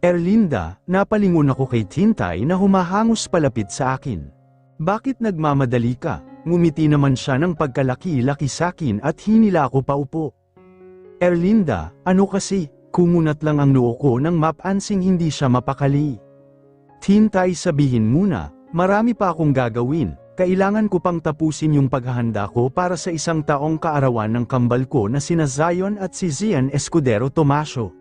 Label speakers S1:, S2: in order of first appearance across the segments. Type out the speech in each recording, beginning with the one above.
S1: Erlinda, napalingon ako kay Tintay na humahangos palapit sa akin. Bakit nagmamadali ka? Ngumiti naman siya ng pagkalaki-laki sakin at hinila ako paupo. Erlinda, ano kasi? Kumunat lang ang noo ko nang mapansing hindi siya mapakali. Tintay, sabihin muna, marami pa akong gagawin. Kailangan ko pang tapusin yung paghahanda ko para sa isang taong kaarawan ng kambal ko na sina Zion at si Zian Escudero Tomasio.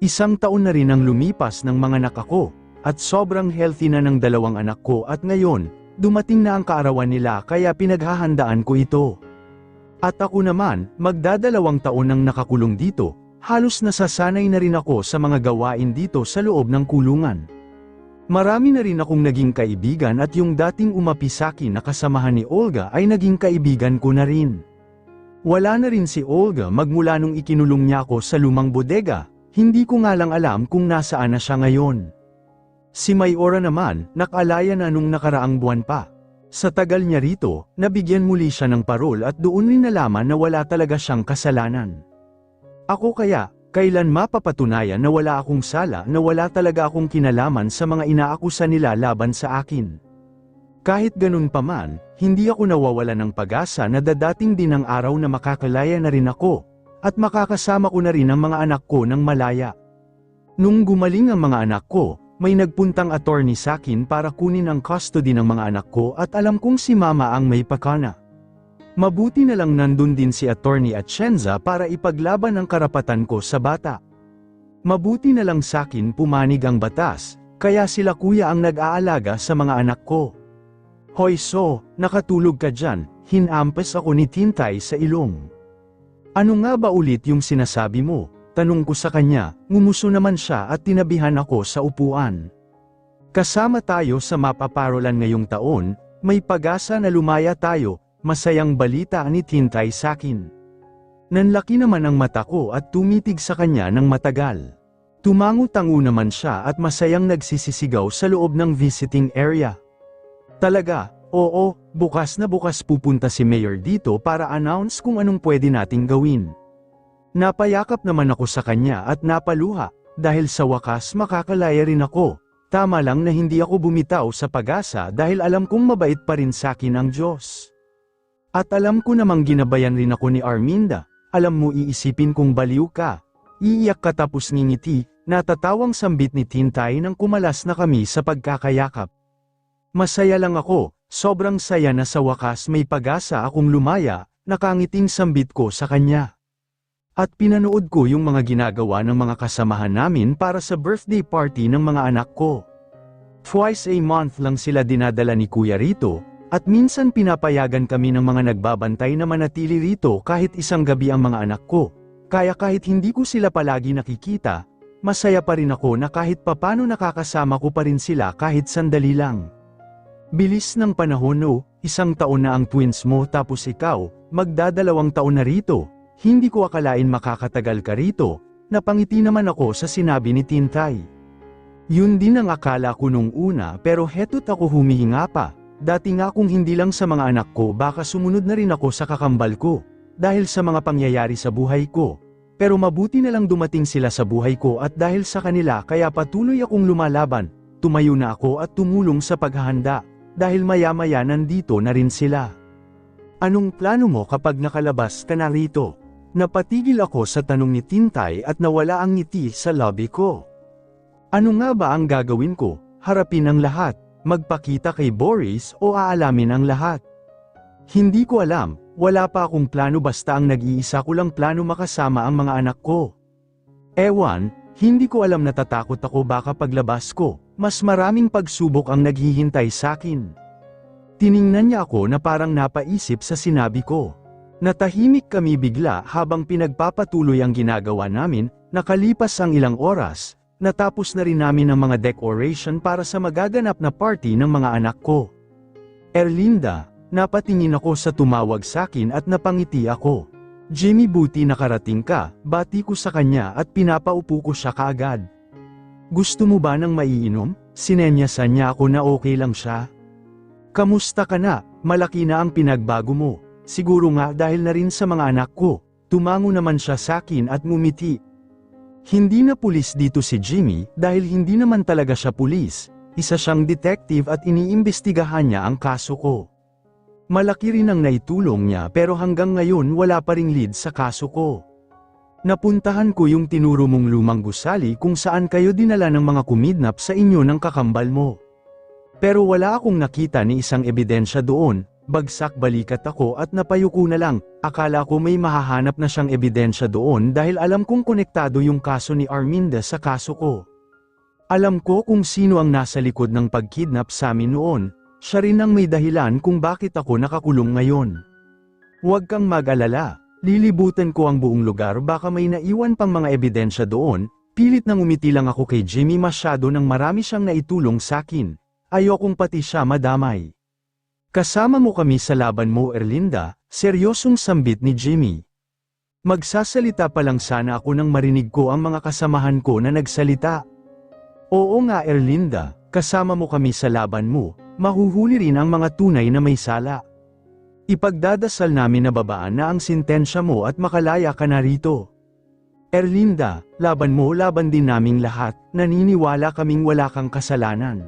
S1: Isang taon na rin ang lumipas ng mga anak ako, at sobrang healthy na ng dalawang anak ko at ngayon, dumating na ang kaarawan nila kaya pinaghahandaan ko ito. At ako naman, magdadalawang taon nang nakakulong dito, halos nasasanay na rin ako sa mga gawain dito sa loob ng kulungan. Marami na rin akong naging kaibigan at yung dating umapi sakin na kasamahan ni Olga ay naging kaibigan ko na rin. Wala na rin si Olga magmula nung ikinulong niya ako sa lumang bodega, hindi ko nga lang alam kung nasaan na siya ngayon. Si Mayora naman, nakalaya na nung nakaraang buwan pa. Sa tagal niya rito, nabigyan muli siya ng parol at doon rin nalaman na wala talaga siyang kasalanan. Ako kaya, kailan mapapatunayan na wala akong sala na wala talaga akong kinalaman sa mga inaakusa nila laban sa akin? Kahit ganun pa man, hindi ako nawawala ng pag-asa na dadating din ang araw na makakalaya na rin ako, at makakasama ko na rin ang mga anak ko ng malaya. Nung gumaling ang mga anak ko, may nagpuntang attorney sa akin para kunin ang custody ng mga anak ko at alam kong si mama ang may pakana. Mabuti na lang nandun din si Attorney Atienza para ipaglaban ang karapatan ko sa bata. Mabuti na lang sakin pumanig ang batas, kaya sila kuya ang nag-aalaga sa mga anak ko. Hoy so, nakatulog ka dyan, hinampas ako ni Tintay sa ilong. Ano nga ba ulit yung sinasabi mo? Tanong ko sa kanya, ngumuso naman siya at tinabihan ako sa upuan. Kasama tayo sa mapaparolan ngayong taon, may pag-asa na lumaya tayo. Masayang balita ni Tintay sakin. Nanlaki naman ang mata ko at tumitig sa kanya ng matagal. Tumango-tango naman siya at masayang nagsisisigaw sa loob ng visiting area. Talaga, oo, bukas na bukas pupunta si Mayor dito para announce kung anong pwede nating gawin. Napayakap naman ako sa kanya at napaluha, dahil sa wakas makakalaya rin ako. Tama lang na hindi ako bumitaw sa pag-asa dahil alam kong mabait pa rin sakin ang Diyos. At alam ko namang ginabayan rin ako ni Arminda, alam mo iisipin kong baliw ka. Iiyak ka tapos ngingiti, natatawang sambit ni Tintay nang kumalas na kami sa pagkakayakap. Masaya lang ako, sobrang saya na sa wakas may pag-asa akong lumaya, nakangiting sambit ko sa kanya. At pinanood ko yung mga ginagawa ng mga kasamahan namin para sa birthday party ng mga anak ko. Twice a month lang sila dinadala ni Kuya rito, at minsan pinapayagan kami ng mga nagbabantay na manatili rito kahit isang gabi ang mga anak ko. Kaya kahit hindi ko sila palagi nakikita, masaya pa rin ako na kahit papano nakakasama ko pa rin sila kahit sandali lang. Bilis ng panahon no, isang taon na ang twins mo tapos ikaw, magdadalawang taon na rito. Hindi ko akalain makakatagal ka rito, napangiti naman ako sa sinabi ni Tintay. Yun din ang akala ko nung una pero heto't ako humihinga pa. Dati nga kung hindi lang sa mga anak ko baka sumunod na rin ako sa kakambal ko, dahil sa mga pangyayari sa buhay ko. Pero mabuti na lang dumating sila sa buhay ko at dahil sa kanila kaya patuloy akong lumalaban, tumayo na ako at tumulong sa paghahanda, dahil maya-maya nandito na rin sila. Anong plano mo kapag nakalabas ka na rito? Napatigil ako sa tanong ni Tintay at nawala ang ngiti sa labi ko. Ano nga ba ang gagawin ko? Harapin ang lahat? Magpakita kay Boris o aalamin ang lahat? Hindi ko alam, wala pa akong plano basta ang nag-iisa ko lang plano makasama ang mga anak ko. Ewan, hindi ko alam natatakot ako baka paglabas ko, mas maraming pagsubok ang naghihintay sakin. Tiningnan niya ako na parang napaisip sa sinabi ko. Natahimik kami bigla habang pinagpapatuloy ang ginagawa namin, nakalipas ang ilang oras. Natapos na rin namin ang mga decoration para sa magaganap na party ng mga anak ko. Erlinda, napatingin ako sa tumawag sakin at napangiti ako. Jimmy, buti nakarating ka, bati ko sa kanya at pinapaupo ko siya kaagad. Gusto mo ba ng maiinom? Sinenyasan niya ako na okay lang siya. Kamusta ka na? Malaki na ang pinagbago mo. Siguro nga dahil na rin sa mga anak ko. Tumango naman siya sakin at ngumiti. Hindi na pulis dito si Jimmy dahil hindi naman talaga siya pulis, isa siyang detective at iniimbestigahan niya ang kaso ko. Malaki rin ang naitulong niya pero hanggang ngayon wala pa ring lead sa kaso ko. Napuntahan ko yung tinuro mong lumang gusali kung saan kayo dinala ng mga kumidnap sa inyo ng kakambal mo. Pero wala akong nakita ni isang ebidensya doon, bagsak balikat ako at napayuko na lang, akala ko may mahahanap na siyang ebidensya doon dahil alam kong konektado yung kaso ni Arminda sa kaso ko. Alam ko kung sino ang nasa likod ng pagkidnap sa amin noon, siya rin ang may dahilan kung bakit ako nakakulong ngayon. Huwag kang mag-alala. Lilibutan ko ang buong lugar baka may naiwan pang mga ebidensya doon, pilit nang umiti lang ako kay Jimmy masyado nang marami siyang naitulong sakin. Ayokong pati siya madamay. Kasama mo kami sa laban mo Erlinda, seryosong sambit ni Jimmy. Magsasalita pa lang sana ako nang marinig ko ang mga kasamahan ko na nagsalita. Oo nga Erlinda, kasama mo kami sa laban mo, mahuhuli rin ang mga tunay na may sala. Ipagdadasal namin na babaan na ang sintensya mo at makalaya ka na rito. Erlinda, laban mo laban din naming lahat, naniniwala kaming wala kang kasalanan.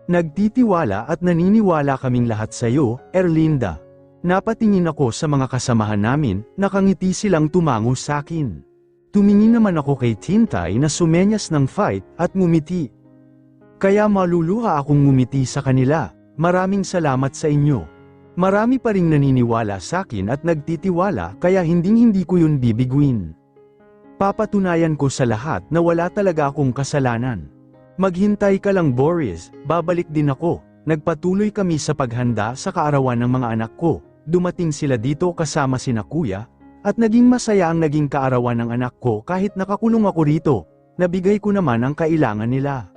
S1: Nagtitiwala at naniniwala kaming lahat sa iyo, Erlinda. Napatingin ako sa mga kasamahan namin, nakangiti silang tumango sa akin. Tumingin naman ako kay Tintay na sumenyas ng fight at ngumiti. Kaya maluluha akong ngumiti sa kanila, maraming salamat sa inyo. Marami pa ring naniniwala sa akin at nagtitiwala kaya hindi ko yun bibiguin. Papatunayan ko sa lahat na wala talaga akong kasalanan. Maghintay ka lang Boris, babalik din ako. Nagpatuloy kami sa paghanda sa kaarawan ng mga anak ko. Dumating sila dito kasama sina kuya, at naging masaya ang naging kaarawan ng anak ko kahit nakakulong ako rito. Nabigay ko naman ang kailangan nila.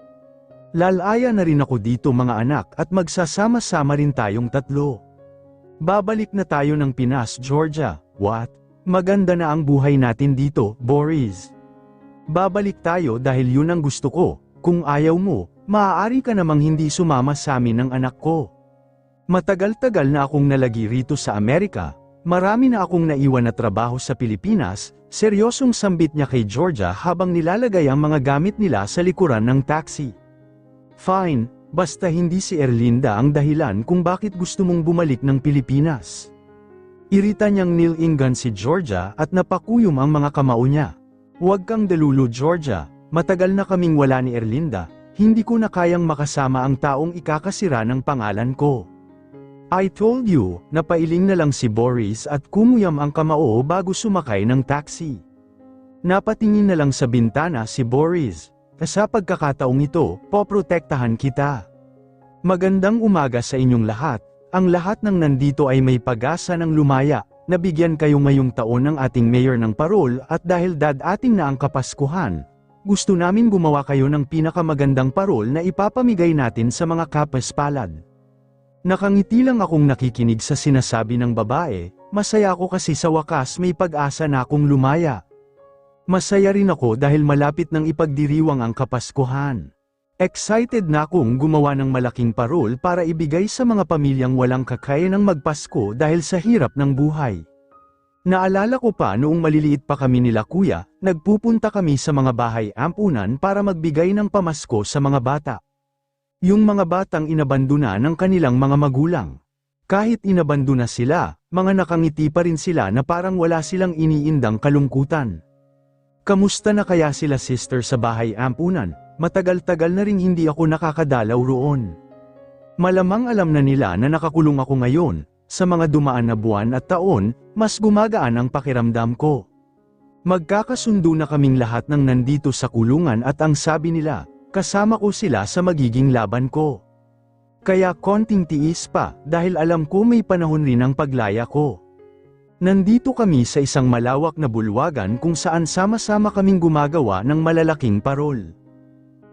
S1: Lalaya na rin ako dito mga anak at magsasama-sama rin tayong tatlo. Babalik na tayo ng Pinas, Georgia. What? Maganda na ang buhay natin dito, Boris. Babalik tayo dahil yun ang gusto ko. Kung ayaw mo, maaari ka namang hindi sumama sa amin ng anak ko. Matagal-tagal na akong nalagi rito sa Amerika. Marami na akong naiwan na trabaho sa Pilipinas. Seryosong sambit niya kay Georgia habang nilalagay ang mga gamit nila sa likuran ng taxi. Fine. Basta hindi si Erlinda ang dahilan kung bakit gusto mong bumalik ng Pilipinas. Irita niyang nilinggan si Georgia at napakuyom ang mga kamao niya. Huwag kang dalulo Georgia, matagal na kaming wala ni Erlinda, hindi ko na kayang makasama ang taong ikakasira ng pangalan ko. I told you, napailing na lang si Boris at kumuyam ang kamao bago sumakay ng taxi. Napatingin na lang sa bintana si Boris. Sa pagkakataong ito, poprotektahan kita. Magandang umaga sa inyong lahat. Ang lahat ng nandito ay may pag-asa ng lumaya. Nabigyan kayo ngayong taon ng ating mayor ng parol at dahil dadating na ang Kapaskuhan, gusto namin gumawa kayo ng pinakamagandang parol na ipapamigay natin sa mga kapaspalad. Nakangiti lang akong nakikinig sa sinasabi ng babae, masaya ako kasi sa wakas may pag-asa na akong lumaya. Masaya rin ako dahil malapit nang ipagdiriwang ang Kapaskuhan. Excited na akong gumawa ng malaking parol para ibigay sa mga pamilyang walang kakayanang magpasko dahil sa hirap ng buhay. Naalala ko pa noong maliliit pa kami nila kuya, nagpupunta kami sa mga bahay ampunan para magbigay ng pamasko sa mga bata. Yung mga batang inabandona ng kanilang mga magulang. Kahit inabandona sila, mga nakangiti pa rin sila na parang wala silang iniindang kalungkutan. Kamusta na kaya sila sister sa bahay ampunan? Matagal-tagal na ring hindi ako nakakadalaw roon. Malamang alam na nila na nakakulong ako ngayon, sa mga dumaan na buwan at taon, mas gumagaan ang pakiramdam ko. Magkakasundo na kaming lahat ng nandito sa kulungan at ang sabi nila, kasama ko sila sa magiging laban ko. Kaya konting tiis pa, dahil alam ko may panahon rin ang paglaya ko. Nandito kami sa isang malawak na bulwagan kung saan sama-sama kaming gumagawa ng malalaking parol.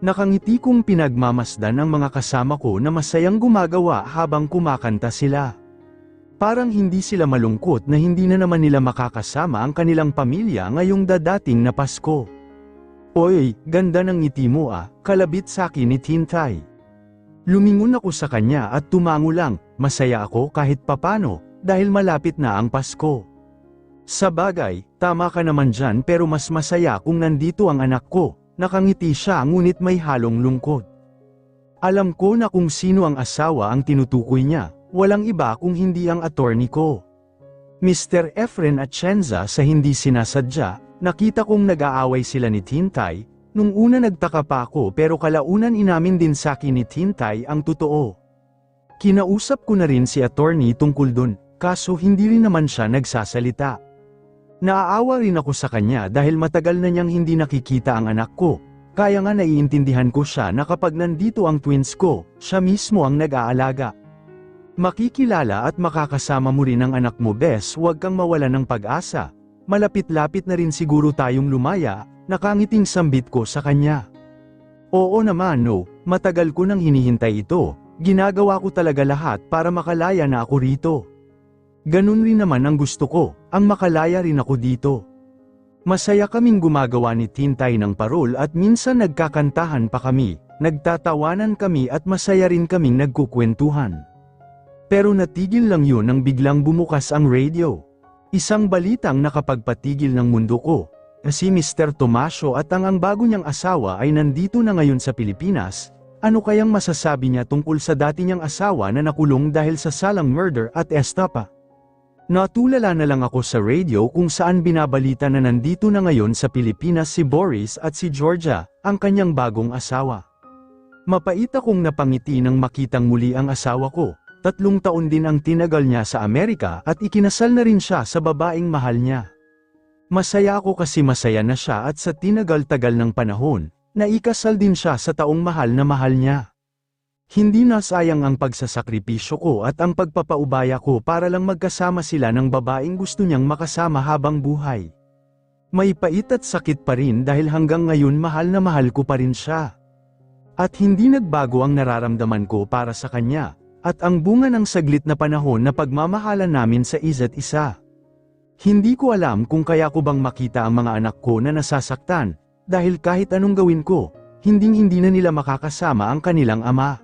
S1: Nakangiti kong pinagmamasdan ang mga kasama ko na masayang gumagawa habang kumakanta sila. Parang hindi sila malungkot na hindi na naman nila makakasama ang kanilang pamilya ngayong dadating na Pasko. Oy, ganda ng ngiti mo kalabit sa akin ni Tintay. Lumingon ako sa kanya at tumango lang, masaya ako kahit papano. Dahil malapit na ang Pasko. Sa bagay, tama ka naman dyan pero mas masaya kung nandito ang anak ko. Nakangiti siya ngunit may halong lungkot. Alam ko na kung sino ang asawa ang tinutukoy niya, walang iba kung hindi ang attorney ko. Mr. Efren Atienza. Sa hindi sinasadya, nakita kong nag-aaway sila ni Tintay. Nung una nagtaka pa ako pero kalaunan inamin din sa akin ni Tintay ang totoo. Kinausap ko na rin si attorney tungkol dun, kaso hindi rin naman siya nagsasalita. Naaawa rin ako sa kanya dahil matagal na niyang hindi nakikita ang anak ko, kaya nga naiintindihan ko siya na kapag nandito ang twins ko, siya mismo ang nag-aalaga. Makikilala at makakasama mo rin ang anak mo Bes, huwag kang mawala ng pag-asa. Malapit-lapit na rin siguro tayong lumaya, nakangiting sambit ko sa kanya. Oo naman no, matagal ko nang hinihintay ito, ginagawa ko talaga lahat para makalaya na ako rito. Ganun rin naman ang gusto ko, ang makalaya rin ako dito. Masaya kaming gumagawa ni Tintay ng parol at minsan nagkakantahan pa kami, nagtatawanan kami at masaya rin kaming nagkukwentuhan. Pero natigil lang yun nang biglang bumukas ang radio. Isang balitang nakapagpatigil ng mundo ko, si Mr. Tomasio at ang bago niyang asawa ay nandito na ngayon sa Pilipinas. Ano kayang masasabi niya tungkol sa dati niyang asawa na nakulong dahil sa salang murder at estafa? Natulala na lang ako sa radio kung saan binabalita na nandito na ngayon sa Pilipinas si Boris at si Georgia, ang kanyang bagong asawa. Mapait akong napangiti nang makitang muli ang asawa ko, 3 taon din ang tinagal niya sa Amerika at ikinasal na rin siya sa babaeng mahal niya. Masaya ako kasi masaya na siya at sa tinagal-tagal ng panahon, naikasal din siya sa taong mahal na mahal niya. Hindi na sayang ang pagsasakripisyo ko at ang pagpapaubaya ko para lang magkasama sila ng babaeng gusto niyang makasama habang buhay. May pait at sakit pa rin dahil hanggang ngayon mahal na mahal ko pa rin siya. At hindi nagbago ang nararamdaman ko para sa kanya, at ang bunga ng saglit na panahon na pagmamahalan namin sa isa't isa. Hindi ko alam kung kaya ko bang makita ang mga anak ko na nasasaktan, dahil kahit anong gawin ko, hindi na nila makakasama ang kanilang ama.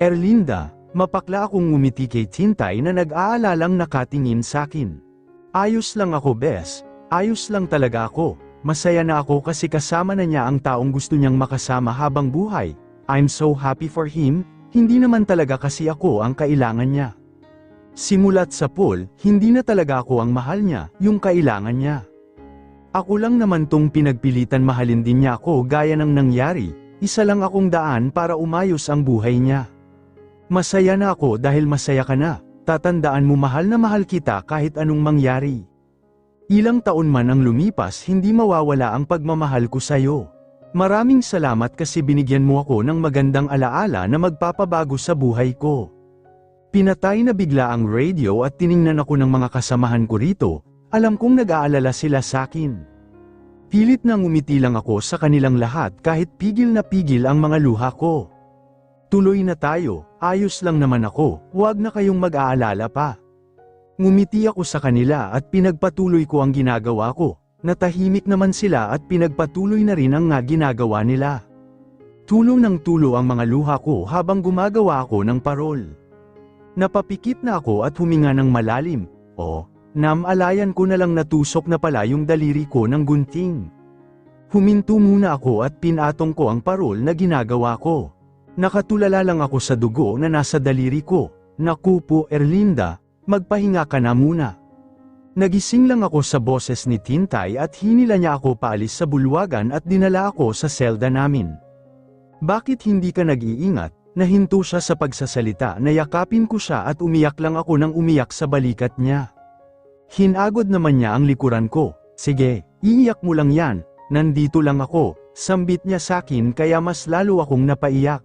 S1: Erlinda, mapakla akong ngumiti kay Tintay na nag-aalalang nakatingin sakin. Ayos lang ako Bes, ayos lang talaga ako, masaya na ako kasi kasama na niya ang taong gusto niyang makasama habang buhay. I'm so happy for him, hindi naman talaga kasi ako ang kailangan niya. Simulat sa pool, hindi na talaga ako ang mahal niya, yung kailangan niya. Ako lang naman tong pinagpilitan mahalin din niya ako gaya ng nangyari, isa lang akong daan para umayos ang buhay niya. Masaya na ako dahil masaya ka na, tatandaan mo mahal na mahal kita kahit anong mangyari. Ilang taon man ang lumipas hindi mawawala ang pagmamahal ko sa'yo. Maraming salamat kasi binigyan mo ako ng magandang alaala na magpapabago sa buhay ko. Pinatay na bigla ang radio at tiningnan ako ng mga kasamahan ko rito, alam kong nag-aalala sila sakin. Pilit na ngumiti lang ako sa kanilang lahat kahit pigil na pigil ang mga luha ko. Tuloy na tayo, ayos lang naman ako, huwag na kayong mag-aalala pa. Ngumiti ako sa kanila at pinagpatuloy ko ang ginagawa ko, natahimik naman sila at pinagpatuloy na rin ang ginagawa nila. Tulo ng tulo ang mga luha ko habang gumagawa ako ng parol. Napapikit na ako at huminga ng malalim, namalayan ko na lang natusok na pala yung daliri ko ng gunting. Huminto muna ako at pinatong ko ang parol na ginagawa ko. Nakatulala lang ako sa dugo na nasa daliri ko. Naku po Erlinda, magpahinga ka na muna. Nagising lang ako sa boses ni Tintay at hinila niya ako paalis sa bulwagan at dinala ako sa selda namin. Bakit hindi ka nag-iingat? Nahinto siya sa pagsasalita, nayakapin ko siya at umiyak lang ako nang umiyak sa balikat niya. Hinagod naman niya ang likuran ko. Sige, iiyak mo lang yan, nandito lang ako, sambit niya sakin kaya mas lalo akong napaiyak.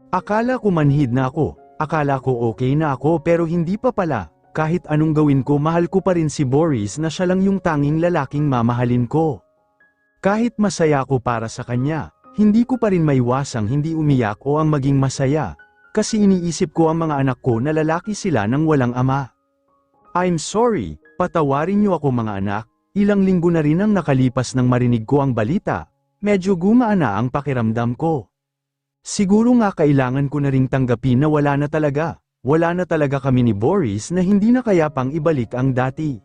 S1: Akala ko manhid na ako, akala ko okay na ako pero hindi pa pala, kahit anong gawin ko mahal ko pa rin si Boris na siya lang yung tanging lalaking mamahalin ko. Kahit masaya ako para sa kanya, hindi ko pa rin maiwasang hindi umiyak o ang maging masaya, kasi iniisip ko ang mga anak ko na lalaki sila nang walang ama. I'm sorry, patawarin niyo ako mga anak, ilang linggo na rin ang nakalipas nang marinig ko ang balita, medyo gumaan na ang pakiramdam ko. Siguro nga kailangan ko na ring tanggapin na wala na talaga kami ni Boris na hindi na kaya pang ibalik ang dati.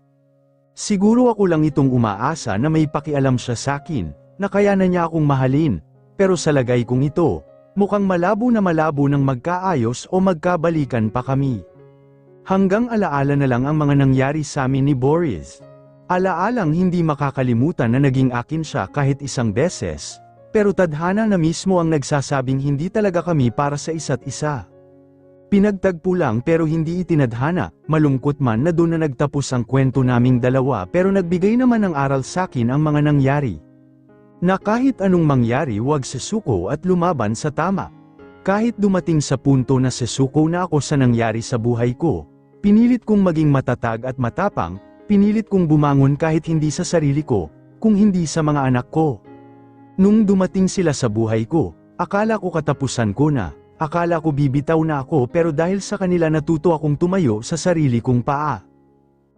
S1: Siguro ako lang itong umaasa na may pakialam siya sakin, na kaya na niya akong mahalin, pero sa lagay kong ito, mukhang malabo ng magkaayos o magkabalikan pa kami. Hanggang alaala na lang ang mga nangyari sa amin ni Boris. Alaalang hindi makakalimutan na naging akin siya kahit isang beses, pero tadhana na mismo ang nagsasabing hindi talaga kami para sa isa't isa. Pinagtagpo lang pero hindi itinadhana, malungkot man na doon na nagtapos ang kwento naming dalawa pero nagbigay naman ng aral sakin ang mga nangyari. Na kahit anong mangyari huwag susuko at lumaban sa tama. Kahit dumating sa punto na susuko na ako sa nangyari sa buhay ko, pinilit kong maging matatag at matapang, pinilit kong bumangon kahit hindi sa sarili ko, kung hindi sa mga anak ko. Nung dumating sila sa buhay ko, akala ko katapusan ko na. Akala ko bibitaw na ako pero dahil sa kanila natuto akong tumayo sa sarili kong paa.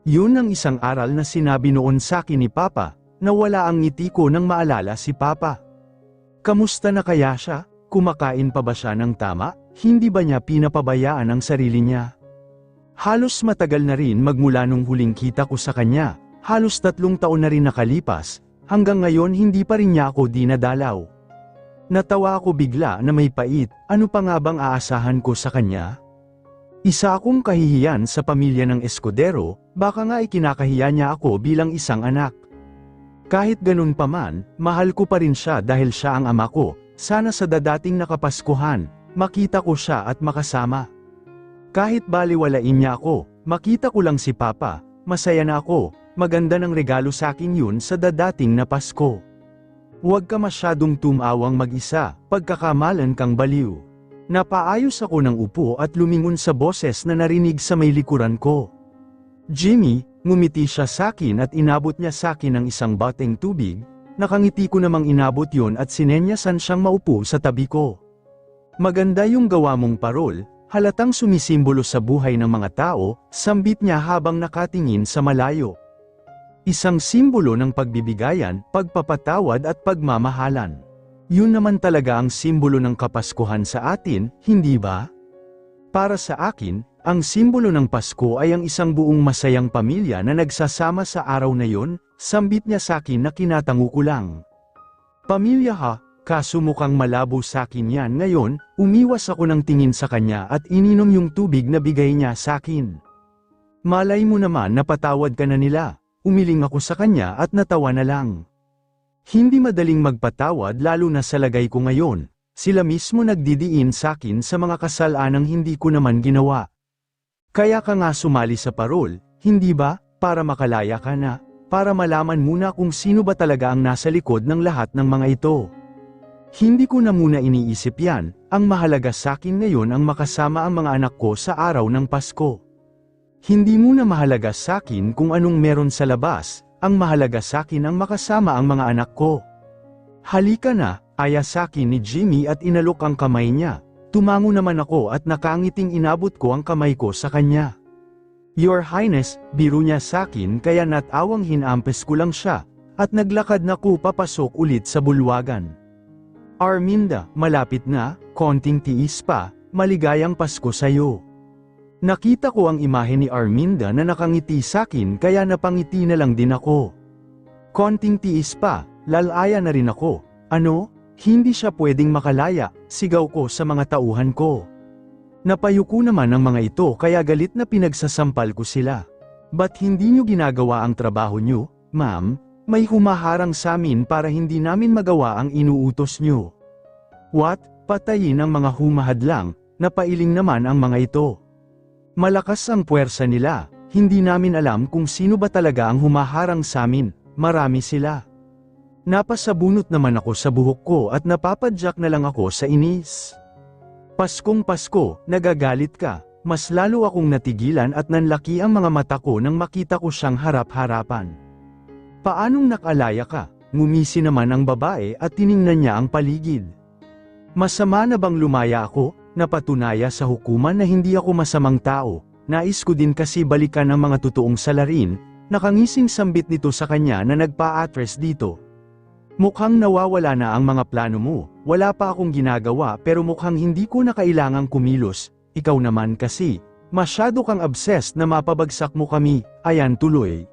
S1: Yun ang isang aral na sinabi noon sa akin ni Papa, na wala ang ngiti ko nang maalala si Papa. Kamusta na kaya siya? Kumakain pa ba siya ng tama? Hindi ba niya pinapabayaan ang sarili niya? Halos matagal na rin magmula nung huling kita ko sa kanya, halos 3 taon na rin nakalipas, hanggang ngayon hindi pa rin niya ako dinadalaw. Natawa ako bigla na may pait, ano pa nga bang aasahan ko sa kanya? Isa akong kahihiyan sa pamilya ng Escudero, baka nga ikinakahiya niya ako bilang isang anak. Kahit ganun pa man, mahal ko pa rin siya dahil siya ang ama ko, sana sa dadating na Kapaskuhan, makita ko siya at makasama. Kahit baliwalain niya ako, makita ko lang si Papa, masaya na ako, maganda ng regalo sa akin yun sa dadating na Pasko. Huwag ka masyadong tumawang mag-isa, pagkakamalan kang baliw. Napaayos ako ng upo at lumingon sa boses na narinig sa may likuran ko. Jimmy, ngumiti siya sakin at inabot niya sakin ang isang bateng tubig, nakangiti ko namang inabot yon at sinenyasan siyang maupo sa tabi ko. Maganda yung gawa mong parol, halatang sumisimbolo sa buhay ng mga tao, sambit niya habang nakatingin sa malayo. Isang simbolo ng pagbibigayan, pagpapatawad at pagmamahalan. Yun naman talaga ang simbolo ng Kapaskuhan sa atin, hindi ba? Para sa akin, ang simbolo ng Pasko ay ang isang buong masayang pamilya na nagsasama sa araw na yon, sambit niya sa akin na kinatango ko lang. Pamilya ha, kaso mukhang malabo sa akin yan ngayon, umiwas ako ng tingin sa kanya at ininom yung tubig na bigay niya sa akin. Malay mo naman napatawad ka na nila. Umiling ako sa kanya at natawa na lang. Hindi madaling magpatawad lalo na sa lagay ko ngayon, sila mismo nagdidiin sa akin sa mga kasalanang hindi ko naman ginawa. Kaya ka nga sumali sa parol, hindi ba, para makalaya ka na, para malaman muna kung sino ba talaga ang nasa likod ng lahat ng mga ito. Hindi ko na muna iniisip yan, ang mahalaga sa akin ngayon ang makasama ang mga anak ko sa araw ng Pasko. Hindi muna mahalaga sa akin kung anong meron sa labas, ang mahalaga sa akin ang makasama ang mga anak ko. Halika na, aya sa akin ni Jimmy at inalok ang kamay niya. Tumango naman ako at nakangiting inabot ko ang kamay ko sa kanya. Your Highness, biro niya sa akin kaya natawang hinampes ko lang siya, at naglakad na ko papasok ulit sa bulwagan. Arminda, malapit na, konting tiis pa, maligayang Pasko sa'yo. Nakita ko ang imahe ni Arminda na nakangiti sakin kaya napangiti na lang din ako. Konting tiis pa, lalaya na rin ako. Ano? Hindi siya pwedeng makalaya, sigaw ko sa mga tauhan ko. Napayuko naman ang mga ito kaya galit na pinagsasampal ko sila. Ba't hindi nyo ginagawa ang trabaho nyo, ma'am? May humaharang sa amin para hindi namin magawa ang inuutos nyo. What? Patayin ang mga humahadlang, napailing naman ang mga ito. Malakas ang puwersa nila, hindi namin alam kung sino ba talaga ang humaharang sa amin, marami sila. Napasabunot naman ako sa buhok ko at napapadyak na lang ako sa inis. Paskong Pasko, nagagalit ka, mas lalo akong natigilan at nanlaki ang mga mata ko nang makita ko siyang harap-harapan. Paanong nakalaya ka? Ngumisi naman ang babae at tiningnan niya ang paligid. Masama na bang lumaya ako? Napatunaya sa hukuman na hindi ako masamang tao, nais ko din kasi balikan ang mga totoong salarin, nakangising sambit nito sa kanya na nagpa-address dito. Mukhang nawawala na ang mga plano mo, wala pa akong ginagawa pero mukhang hindi ko na kailangang kumilos, ikaw naman kasi, masyado kang obsessed na mapabagsak mo kami, ayan tuloy.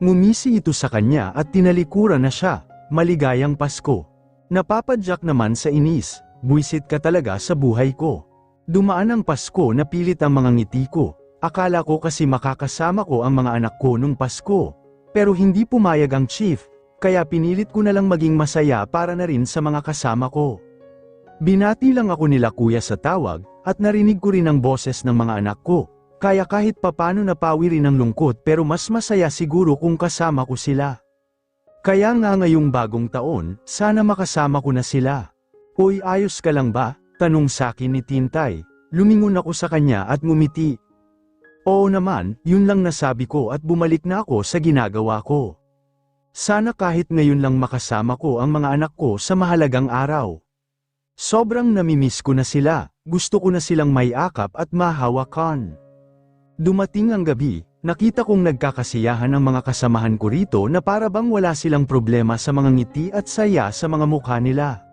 S1: Ngumisi ito sa kanya at tinalikuran na siya, maligayang Pasko. Napapadyak naman sa inis, buwisit ka talaga sa buhay ko. Dumaan ang Pasko na pilit ang mga ngiti ko, akala ko kasi makakasama ko ang mga anak ko nung Pasko. Pero hindi pumayag ang chief, kaya pinilit ko na lang maging masaya para na rin sa mga kasama ko. Binati lang ako nila kuya sa tawag, at narinig ko rin ang boses ng mga anak ko. Kaya kahit papano napawi rin ang lungkot pero mas masaya siguro kung kasama ko sila. Kaya nga ngayong bagong taon, sana makasama ko na sila. Hoy, ayos ka lang ba? Tanong sakin ni Tintay. Lumingon ako sa kanya at ngumiti. Oo naman, yun lang nasabi ko at bumalik na ako sa ginagawa ko. Sana kahit ngayon lang makasama ko ang mga anak ko sa mahalagang araw. Sobrang namimiss ko na sila, gusto ko na silang may akap at mahawakan. Dumating ang gabi, nakita kong nagkakasiyahan ang mga kasamahan ko rito na para bang wala silang problema sa mga ngiti at saya sa mga mukha nila.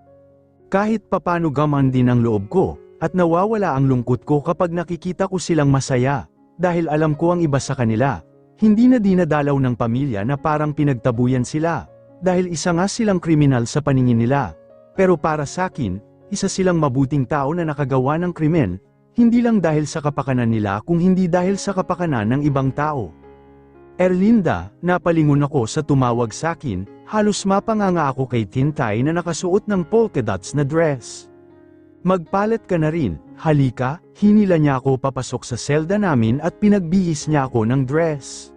S1: Kahit papano gaman din ang loob ko, at nawawala ang lungkot ko kapag nakikita ko silang masaya, dahil alam ko ang iba sa kanila, hindi na dinadalaw ng pamilya na parang pinagtabuyan sila, dahil isa nga silang kriminal sa paningin nila. Pero para sa akin, isa silang mabuting tao na nakagawa ng krimen, hindi lang dahil sa kapakanan nila kung hindi dahil sa kapakanan ng ibang tao. Erlinda, napalingon ako sa tumawag sakin, halos mapanganga ako kay Tintay na nakasuot ng polka dots na dress. Magpalit ka na rin, halika, hinila niya ako papasok sa selda namin at pinagbihis niya ako ng dress.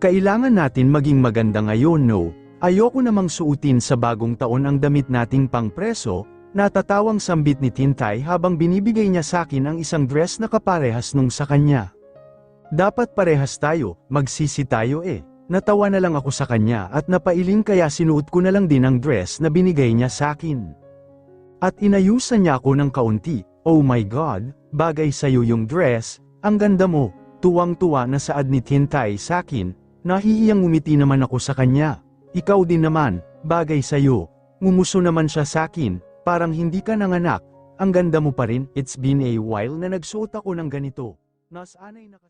S1: Kailangan natin maging maganda ngayon, no? Ayoko namang suutin sa bagong taon ang damit nating pangpreso. Natatawang sambit ni Tintay habang binibigay niya sa akin ang isang dress na kaparehas nung sa kanya. Dapat parehas tayo, magsisi tayo eh. Natawa na lang ako sa kanya at napailing kaya sinuot ko na lang din ang dress na binigay niya sa akin. At inayusan niya ako ng kaunti. Oh my God, bagay sa'yo yung dress, ang ganda mo. Tuwang-tuwa na saad ni Tintay sa akin, nahihiyang ngumiti naman ako sa kanya. Ikaw din naman, bagay sa'yo. Ngumuso naman siya sa akin. Parang hindi ka nanganak, ang ganda mo pa rin. It's been a while na nagsuot ako ng ganito. Nasanay na kasi